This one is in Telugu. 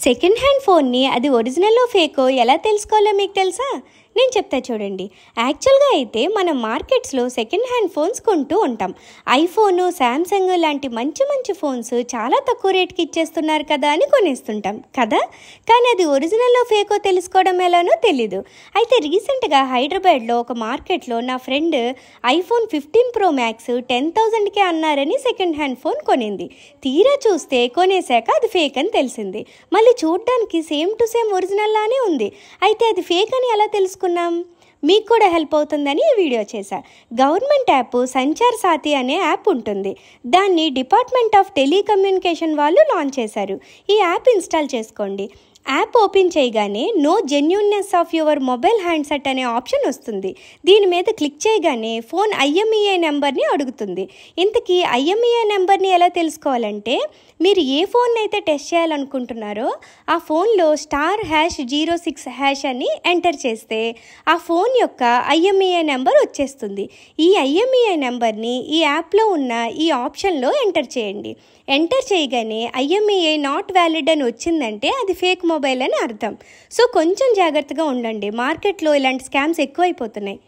సెకండ్ హ్యాండ్ ఫోన్ని అది ఒరిజినల్లో ఫేకో ఎలా తెలుసుకోవాలో మీకు తెలుసా? నేను చెప్తా చూడండి. యాక్చువల్గా అయితే మనం మార్కెట్స్లో సెకండ్ హ్యాండ్ ఫోన్స్ కొంటూ ఉంటాం. ఐఫోను, శాంసంగ్ లాంటి మంచి మంచి ఫోన్స్ చాలా తక్కువ రేట్కి ఇచ్చేస్తున్నారు కదా అని కొనేస్తుంటాం కదా. కానీ అది ఒరిజినల్లో ఫేకో తెలుసుకోవడం ఎలానో తెలీదు. అయితే రీసెంట్గా హైదరాబాద్లో ఒక మార్కెట్లో నా ఫ్రెండ్ ఐఫోన్ 15 Pro Max 10,000కే అన్నారని సెకండ్ హ్యాండ్ ఫోన్ కొనింది. తీరా చూస్తే కొనేశాక అది ఫేక్ అని తెలిసింది. మళ్ళీ చూడ్డానికి సేమ్ టు సేమ్ ఒరిజినల్ లానే ఉంది. అయితే అది ఫేక్ అని ఎలా తెలుసుకున్నాం? మీకు కూడా హెల్ప్ అవుతుందని ఈ వీడియో చేశా. గవర్నమెంట్ యాప్ సంచార్ సాథీ అనే యాప్ ఉంటుంది. దాన్ని డిపార్ట్మెంట్ ఆఫ్ టెలికమ్యూనికేషన్ వాళ్ళు లాంచ్ చేశారు. ఈ యాప్ ఇన్స్టాల్ చేసుకోండి. యాప్ ఓపెన్ చేయగానే know genuineness of your mobile handset అనే ఆప్షన్ వస్తుంది. దీని మీద క్లిక్ చేయగానే ఫోన్ IMEI నెంబర్ని అడుగుతుంది. ఇంతకీ IMEI నెంబర్ని ఎలా తెలుసుకోవాలంటే, మీరు ఏ ఫోన్ అయితే టెస్ట్ చేయాలనుకుంటున్నారో ఆ ఫోన్లో *#06# అని ఎంటర్ చేస్తే ఆ ఫోన్ యొక్క IMEI నెంబర్ వచ్చేస్తుంది. ఈ IMEI నెంబర్ని ఈ యాప్లో ఉన్న ఈ ఆప్షన్లో ఎంటర్ చేయండి. ఎంటర్ చేయగానే IMEI నాట్ వ్యాలిడ్ అని వచ్చిందంటే అది ఫేక్ మొబైల్ అని అర్థం. సో కొంచెం జాగ్రత్తగా ఉండండి. మార్కెట్లో ఇలాంటి స్కామ్స్ ఎక్కువైపోతున్నాయి.